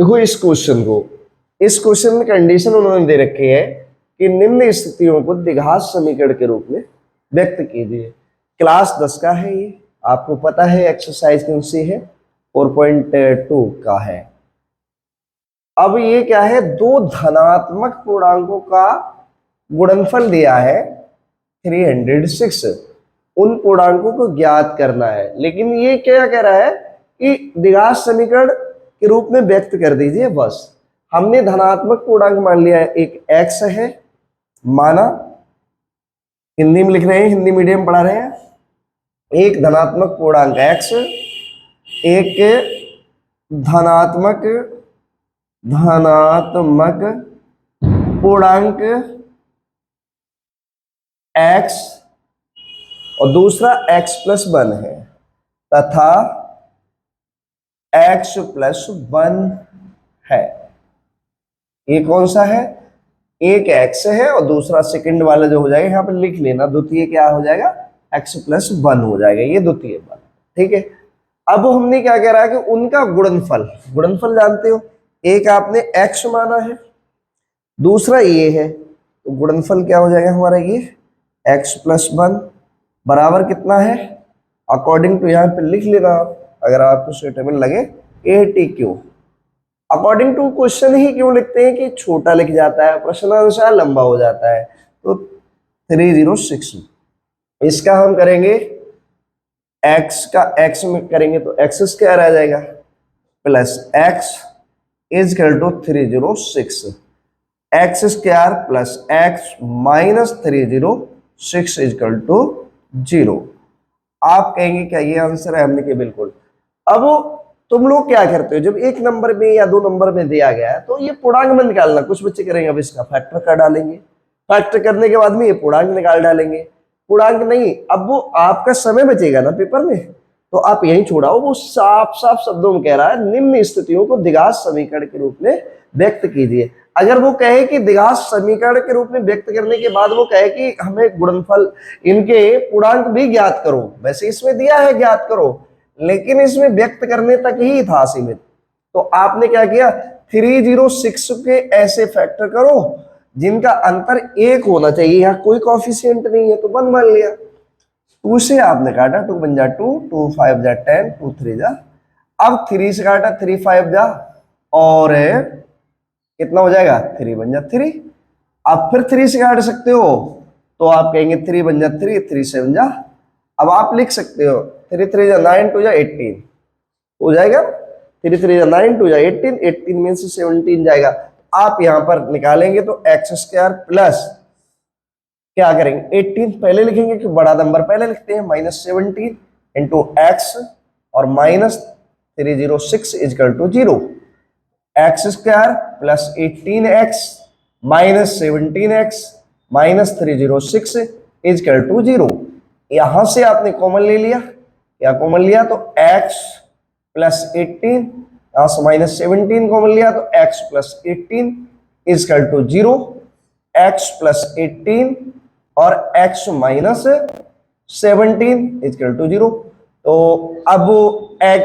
देखो इस क्वेश्चन में कंडीशन उन्होंने दे रखी है कि निम्न स्थितियों को द्विघात समीकरण के रूप में व्यक्त कीजिए। क्लास 10 का है ये, आपको पता है एक्सरसाइज कौन सी है, 4.2 का है। अब ये क्या है, दो धनात्मक पूर्णांकों का गुणनफल दिया है 306, उन पूर्णांकों को ज्ञात करना है। लेकिन ये क्या कह रहा है कि द्विघात समीकरण के रूप में व्यक्त कर दीजिए बस। हमने धनात्मक पूर्णांक मान लिया है, एक x है माना, हिंदी में लिख रहे हैं, हिंदी मीडियम पढ़ा रहे हैं। एक धनात्मक पूर्णांक x, एक धनात्मक पूर्णांक x और दूसरा x+1 है तथा x+1 है। ये कौन सा है, एक x है और दूसरा सेकंड वाला जो हो जाएगा यहाँ पर लिख लेना, द्वितीय क्या हो जाएगा, x+1 हो जाएगा, ये द्वितीय वाला। ठीक है, अब हमने क्या कह रहा है कि उनका गुणनफल जानते हो, एक आपने x माना है, दूसरा ये है, तो गुणनफल क्या हो जाएगा हमारा, ये x+1 बराबर कितना है, अकॉर्डिंग टू यहाँ पे लिख लेना आप, अगर आपको सुटेबल लगे, ATQ। अकॉर्डिंग टू क्वेश्चन ही क्यों लिखते हैं कि छोटा लिख जाता है, प्रश्नानुसार लंबा हो जाता है। तो 306 इसका हम करेंगे x का x में करेंगे तो x स्क्वायर आ जाएगा plus x is equal to 306, x square plus x minus 306 is equal to 0। आप कहेंगे क्या ये आंसर है, हमने कहा बिल्कुल। अब तुम लोग क्या करते हो, जब एक नंबर में या दो नंबर में दिया गया है तो ये पूर्णांक में निकालना, कुछ बच्चे करेंगे अब इसका फैक्टर कर डालेंगे, फैक्टर करने के बाद में ये पूर्णांक निकाल डालेंगे। पूर्णांक नहीं, अब वो आपका समय बचेगा ना पेपर में, तो आप यही छोड़ाओ। वो साफ साफ शब्दों में कह रहा है निम्न स्थितियों को द्विघात समीकरण के रूप में व्यक्त कीजिए। अगर वो कहे कि द्विघात समीकरण के रूप में व्यक्त करने के बाद वो कहे कि हमें गुणनफल इनके पूर्णांक भी ज्ञात करो, वैसे इसमें दिया है ज्ञात करो, लेकिन इसमें व्यक्त करने तक ही था सीमित, तो आपने क्या किया, 306 के ऐसे फैक्टर करो जिनका अंतर 1 होना चाहिए, यहाँ कोई कोफिशिएंट नहीं है तो 1 मान लिया। 2 से आपने काटा, 2 बन जा 2, 2 5 जा 10, 2 3 जा, अब 3 से काटा 3 5 जा, और कितना हो जाएगा, 3 बन जा 3। अब फिर 3 से काट सकते हो तो आप कहेंगे 3 बन जा 3, 3 7 जा। अब आप लिख सकते हो 3 3 जा 9, 2 जा 18 हो जाएगा, 3 3 जा 9, 2 जा 18, 18 में से 17 जाएगा। आप यहां पर निकालेंगे तो x स्क्वायर प्लस क्या करेंगे, 18 पहले लिखेंगे कि बड़ा नंबर पहले लिखते हैं, -17 इंटू एक्स और minus 306 is equal to 0, x square plus 18x minus 17x minus 306 is equal to 0। यहां से आपने कॉमन ले लिया, क्या कॉमन लिया, तो x प्लस 18, यहां से माइनस 17 कॉमन लिया तो x plus 18 is equal to 0, x plus 18 और x माइनस 17 इजकल टू 0। तो अब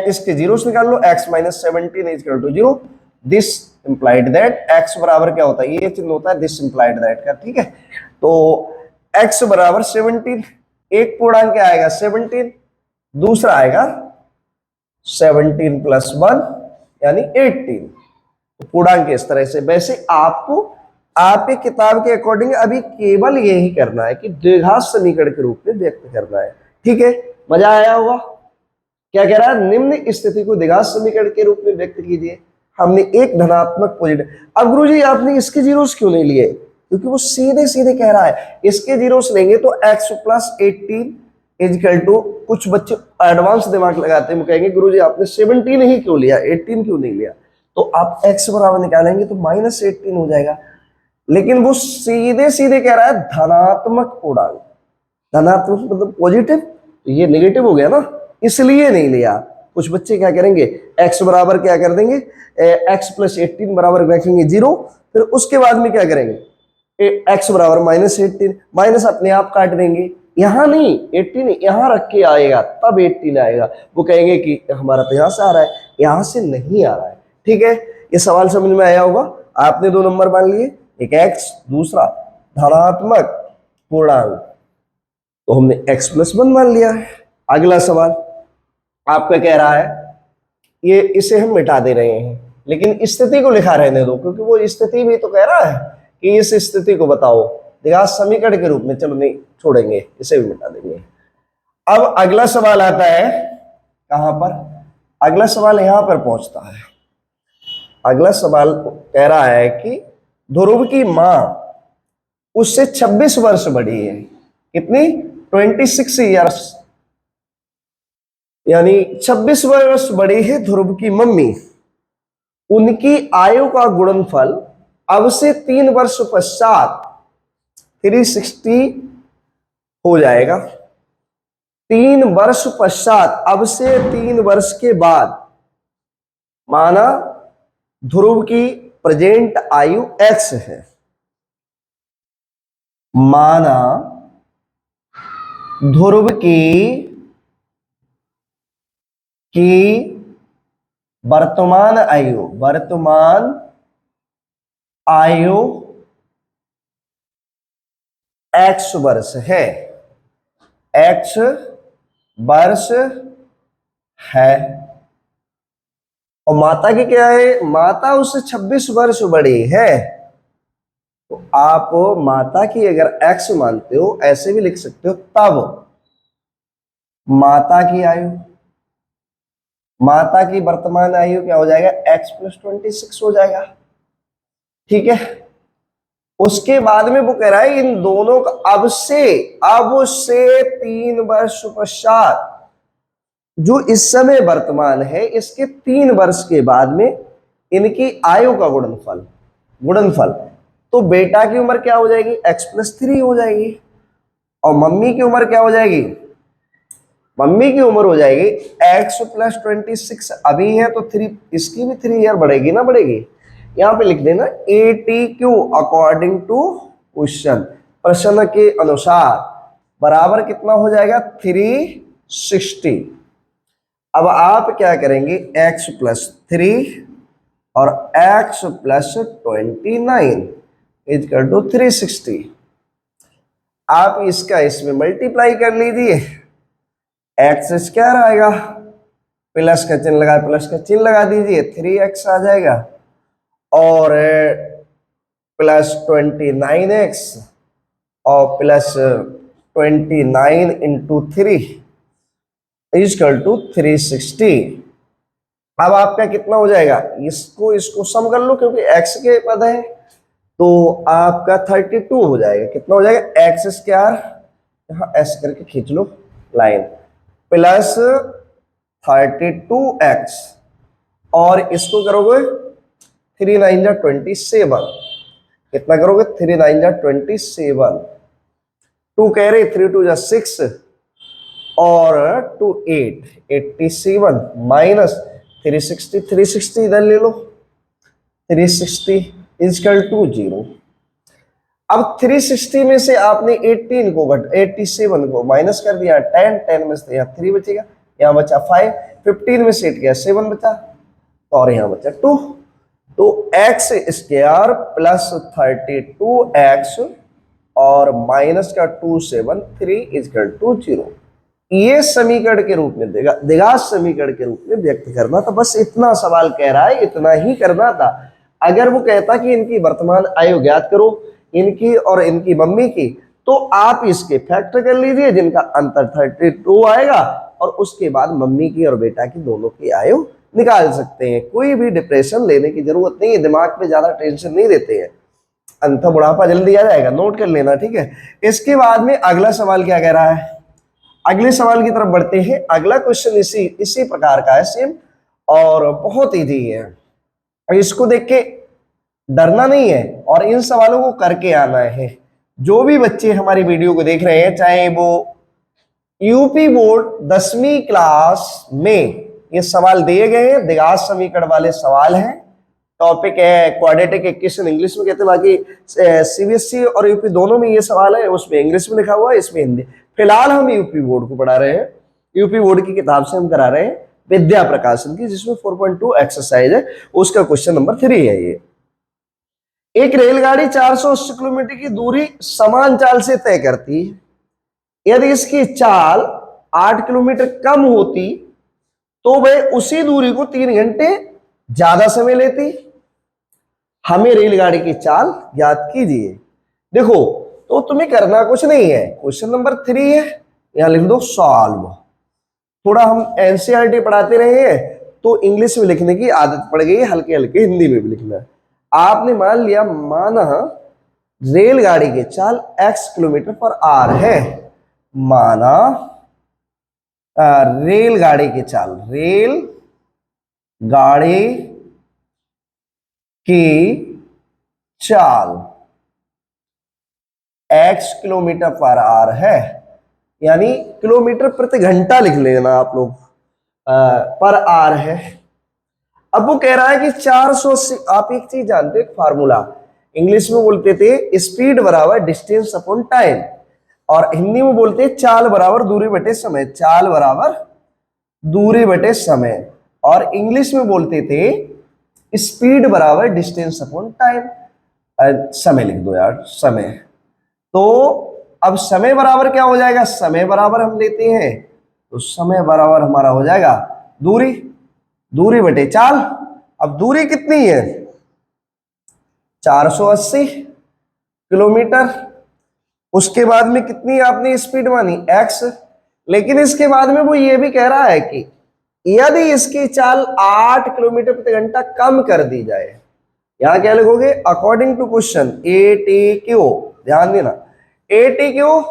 इसके जीरो से निकाल लो, x minus 17 is equal to 0। This implied that x बराबर क्या होता है, ये चिन्ह होता है दिस इंप्लाइड दैट का, ठीक है। तो x बराबर 17, एक पूर्णांक क्या आएगा 17, दूसरा आएगा 17 प्लस 1 यानी 18। पूर्णांक इस तरह से। वैसे आपको आपके किताब के अकॉर्डिंग अभी केवल यही करना है कि द्विघात समीकरण के रूप में व्यक्त करना है, ठीक है। मजा आया होगा। क्या कह रहा है, निम्न स्थिति को द्विघात समीकरण के रूप में व्यक्त कीजिए। हमने एक धनात्मक पॉजिटिव, अब गुरुजी आपने इसके जीरोस क्यों नहीं लिए, क्योंकि वो सीधे सीधे कह रहा है इसके जीरोस लेंगे तो x प्लस 18 इजकल टू, कुछ बच्चे एडवांस दिमाग लगाते हैं, कहेंगे गुरुजी आपने 17 ही क्यों लिया, 18 क्यों नहीं लिया, तो आप x बराबर निकालेंगे तो माइनस 18 हो जाएगा। लेकिन वो सीधे सीधे कह रहा है धनात्मक पूर्णांक, धनात्मक मतलब पॉजिटिव, तो ये नेगेटिव हो गया ना, इसलिए नहीं लिया। कुछ बच्चे क्या करेंगे, x बराबर क्या कर देंगे, x प्लस 18 बराबर रखेंगे 0, फिर उसके बाद में क्या करेंगे, x बराबर माइनस 18, माइनस अपने आप काट देंगे, यहां नहीं 18 यहां रख के आएगा तब 18 आएगा। वो कहेंगे कि हमारा तो यहां से आ रहा है, यहां से नहीं आ रहा है, ठीक है। ये सवाल समझ में आया होगा। आपने 2 नंबर मान लिए, एक x, दूसरा धनात्मक पूर्णांक, तो हमने x + 1 मान लिया है। अगला सवाल आपका कह रहा है, ये इसे हम मिटा दे रहे हैं, लेकिन स्थिति को लिखा रहने दो, क्योंकि वो स्थिति भी तो कह रहा है कि इस स्थिति को बताओ द्विघात समीकरण के रूप में। चलो नहीं छोड़ेंगे, इसे भी मिटा देंगे। अब अगला सवाल आता है कहां पर, अगला सवाल यहां पर पहुंचता है। अगला सवाल कह रहा है कि ध्रुव की मां उससे 26 वर्ष बड़ी है। कितनी? 26 ईयर्स, यानी 26 वर्ष बड़ी है ध्रुव की मम्मी। उनकी आयु का गुणनफल अब से 3 वर्ष पश्चात 360 हो जाएगा। 3 वर्ष पश्चात, अब से 3 वर्ष के बाद, माना ध्रुव की प्रेजेंट आयु x है, माना ध्रुव की वर्तमान आयु x वर्ष है, x वर्ष है, और माता की क्या है? माता उससे 26 वर्ष बड़ी है। तो आप माता की अगर x मानते हो, ऐसे भी लिख सकते हो, तब माता की वर्तमान आयु क्या हो जाएगा? x + 26 हो जाएगा। ठीक है। उसके बाद में वो कह रहा है इन दोनों का अब से 3 वर्ष पश्चात, जो इस समय वर्तमान है, इसके 3 वर्ष के बाद में इनकी आयु का गुणनफल। तो बेटा की उम्र क्या हो जाएगी? x + 3 हो जाएगी। और मम्मी की उम्र क्या हो जाएगी? मम्मी की उम्र हो जाएगी x + 26 अभी है, तो 3, इसकी भी 3 ईयर बढ़ेगी ना, बढ़ेगी। यहां पे लिख देना ATQ अकॉर्डिंग टू क्वेश्चन, प्रश्न के अनुसार, बराबर कितना हो जाएगा? 360। अब आप क्या करेंगे? x + 3 और x + 29 = 360। आप इसका इसमें मल्टीप्लाई कर लीजिए, x² आएगा, प्लस का चिन्ह लगा दीजिए, 3x आ जाएगा, और प्लस 29x और प्लस 29 × 3 = 360। अब आपका कितना हो जाएगा? इसको सम कर लो, क्योंकि x के पद है, तो आपका 32 हो जाएगा। कितना हो जाएगा? x², यहां s करके खींच लो लाइन, प्लस 32x, और इसको करोगे 3 9 जा 27। कितना करोगे? 3 9 जा 27, 2 कह रहे, 3 2 जा 6, और 2 8 87 माइनस 360 इधर ले लो, 360 = 0। अब 360 में से आपने 87 को माइनस कर दिया, 10 में से यहाँ 3 बचेगा, यहाँ बचा 5, 15 में से 8 गया 7 बचा, और यहाँ बचा 2। तो x² + 32x और माइनस का 273 = 0। ये समीकरण के रूप में द्विघात समीकरण के रूप में व्यक्त करना था। बस इतना सवाल कह रहा है, इतना ही करना था। अगर वो कहता कि इनकी वर्तमान आयु ज्ञात करो, इनकी और इनकी मम्मी की, तो आप इसके फैक्टर कर लीजिए, जिनका अंतर 32 आएगा, और उसके बाद मम्मी की और बेटा की दोनों की आयु निकाल सकते हैं। कोई भी डिप्रेशन लेने की जरूरत नहीं है, दिमाग पे ज्यादा टेंशन नहीं देते हैं, अंत बुढ़ापा जल्दी आ जाएगा, नोट कर लेना। ठीक है। इसके बाद में अगला सवाल क्या कह रहा है? अगले सवाल की तरफ बढ़ते हैं। अगला क्वेश्चन इसी प्रकार का है, सेम, और बहुत इजी है। इसको देख के डरना नहीं है, और इन सवालों को करके आना है। जो भी बच्चे हमारी वीडियो को देख रहे हैं, चाहे वो यूपी बोर्ड 10वीं क्लास में, ये सवाल दिए गए हैं, द्विघात समीकरण वाले सवाल हैं, टॉपिक है क्वाड्रेटिक इक्वेशन, इंग्लिश में कहते हैं। बाकी सीबीएसई और यूपी दोनों में ये सवाल है, उसमें इंग्लिश में लिखा हुआ है, इसमें हिंदी। फिलहाल हम यूपी बोर्ड को पढ़ा रहे हैं, यूपी बोर्ड की किताब से हम करा रहे हैं। विद्या प्रकाशन की, जिसमें 4.2 एक्सरसाइज है, उसका क्वेश्चन नंबर 3 है ये। एक रेलगाड़ी 480 किलोमीटर की दूरी समान चाल से तय करती है। यदि इसकी चाल 8 किलोमीटर कम होती तो वह उसी दूरी को 3 घंटे ज्यादा समय लेती। हमें रेलगाड़ी की चाल ज्ञात कीजिए। देखो, तो तुम्हें करना कुछ नहीं है, क्वेश्चन नंबर 3 है, यहां लिख दो सॉल्व। थोड़ा हम एनसीईआरटी पढ़ाते रहे हैं तो इंग्लिश में लिखने की आदत पड़ गई है, हल्के हल्के हिंदी में भी लिखना। आपने मान लिया, माना रेलगाड़ी की चाल x किलोमीटर पर आवर है, माना रेलगाड़ी की चाल, रेल गाड़ी की चाल x किलोमीटर पर आवर है, यानी किलोमीटर प्रति घंटा लिख लेना आप लोग, पर आवर है। अब वो कह रहा है कि 480, आप एक चीज जानते हो, एक फार्मूला इंग्लिश में बोलते थे स्पीड बराबर डिस्टेंस अपॉन टाइम, और हिंदी में बोलते हैं चाल बराबर दूरी बटे समय, चाल बराबर दूरी बटे समय, और इंग्लिश में बोलते थे स्पीड बराबर डिस्टेंस अपॉन टाइम। समय लिख दो यार, समय। तो अब समय बराबर क्या हो जाएगा, समय बराबर हम लेते हैं तो समय बराबर हमारा हो जाएगा दूरी, दूरी बटे चाल। अब दूरी कितनी है, 480 किलोमीटर। उसके बाद में कितनी आपने स्पीड मानी, x। लेकिन इसके बाद में वो ये भी कह रहा है कि यदि इसकी चाल 8 किलोमीटर प्रति घंटा कम कर दी जाए, यहां क्या लिखोगे, अकॉर्डिंग टू क्वेश्चन ATQ, ध्यान देना, ATQ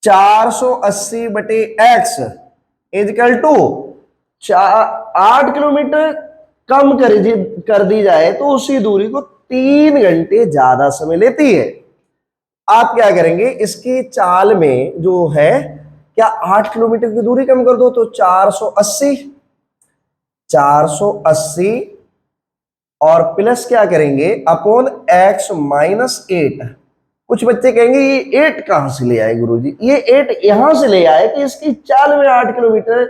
480 बटे x इजकल टू 8 किलोमीटर कम कर दी जाए तो उसी दूरी को 3 घंटे ज्यादा समय लेती है। आप क्या करेंगे, इसकी चाल में जो है, क्या 8 किलोमीटर की दूरी कम कर दो तो 480 और प्लस क्या करेंगे अपॉन x माइनस 8। कुछ बच्चे कहेंगे ये 8 कहां से ले आए गुरुजी, ये 8 यहां से ले आए कि इसकी चाल में 8 किलोमीटर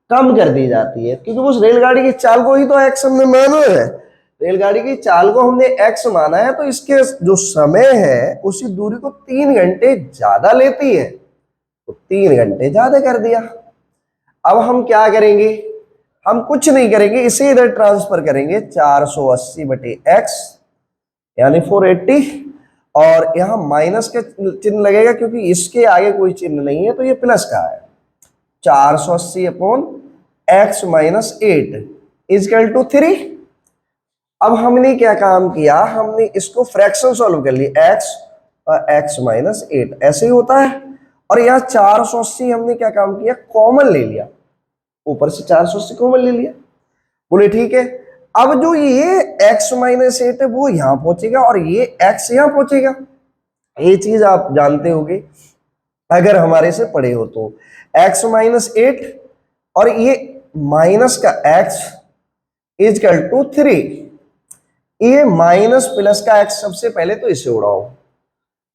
कम कर दी जाती है, क्योंकि उस रेलगाड़ी की चाल को ही तो x हमने माना है, रेलगाड़ी की चाल को हमने x माना है, तो इसके जो समय है उसी दूरी को 3 घंटे ज्यादा लेती है, तो 3 घंटे ज्यादा कर दिया। अब हम क्या करेंगे, हम कुछ नहीं करेंगे, इसे इधर ट्रांसफर करेंगे, 480 बटे x यानी 480, और यहां माइनस का चिन्ह लगेगा क्योंकि इसके आगे कोई चिन्ह नहीं है, तो ये प्लस का है। 480 upon x minus 8 is equal to 3। अब हमने क्या काम किया, हमने इसको फ्रैक्शन सॉल्व कर लिया, x और x माइनस 8 ऐसे ही होता है, और यहाँ 480 हमने क्या काम किया, कॉमन ले लिया, ऊपर से 480 कॉमन ले लिया। बोले ठीक है, अब जो ये x माइनस 8 है वो यहां पहुंचेगा और ये x यहां पहुंचेगा, ये चीज आप जानते होंगे अगर हमारे से पढ़े हो तो। x माइनस 8 और ये माइनस का x इजकल टू 3, ये माइनस प्लस का x सबसे पहले तो इसे उड़ाओ।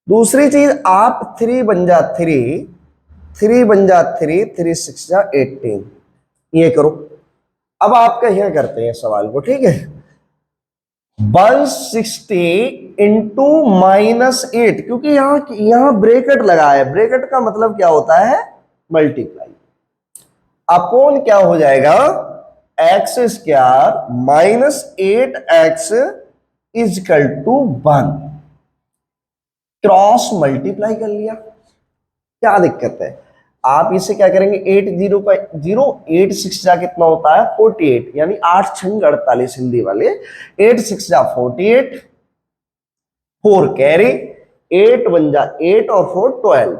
दूसरी चीज, आप 3 बन जा 3, 3 बन जा 3, 3 6 जा 18, ये करो। अब आपका यहां करते हैं सवाल को, ठीक है। 160 इंटू माइनस 8, क्योंकि यहां ब्रैकेट लगा है, ब्रैकेट का मतलब क्या होता है, मल्टीप्लाई, अपॉन क्या हो जाएगा, x square minus 8x is equal to 1, cross multiply कर लिया, क्या दिक्कत है। आप इसे क्या करेंगे, 8 0 का 0, 8 6 जा कितना होता है 48, यानी 8 छंग 48 हिंदी वाले, 8 6 जा 48, 4 कैरी, 8 1 जा 8 और 4 12।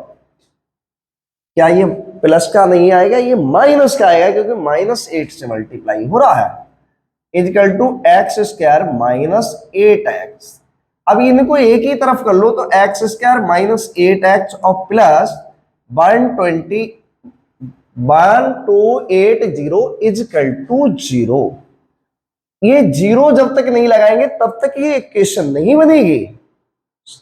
क्या ये प्लस का नहीं आएगा, ये माइनस का आएगा, क्योंकि माइनस 8 से मल्टीप्लाई हो रहा है, is equal to x square minus 8x। अब इनको एक ही तरफ कर लो तो एक्स स्क्वायर माइनस 8x और प्लस 120 1280 इजकल टू 0। ये 0 जब तक नहीं लगाएंगे तब तक ये इक्वेशन नहीं बनेगी,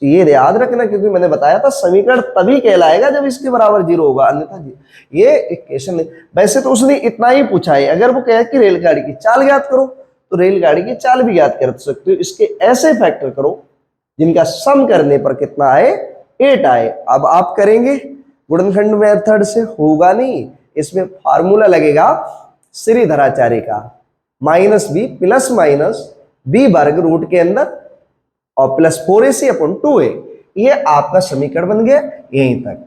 ये याद रखना, क्योंकि मैंने बताया था समीकरण तभी कहलाएगा जब इसके बराबर 0 होगा, अन्यथा ये इक्वेशन नहीं। वैसे तो उसने इतना ही पूछा है, अगर वो कहे कि रेलगाड़ी की चाल ज्ञात करो तो रेलगाड़ी की चाल भी ज्ञात कर सकते हो। इसके ऐसे फैक्टर करो जिनका सम करने पर कितना आए, 8 आए। अब आप करेंगे गुणनखंड मेथड से, होगा नहीं, इसमें फार्मूला लगेगा श्रीधराचार्य का, -b प्लस माइनस b वर्ग रूट के अंदर और प्लस 4ac/2a, ये आपका समीकरण बन गया यहीं तक।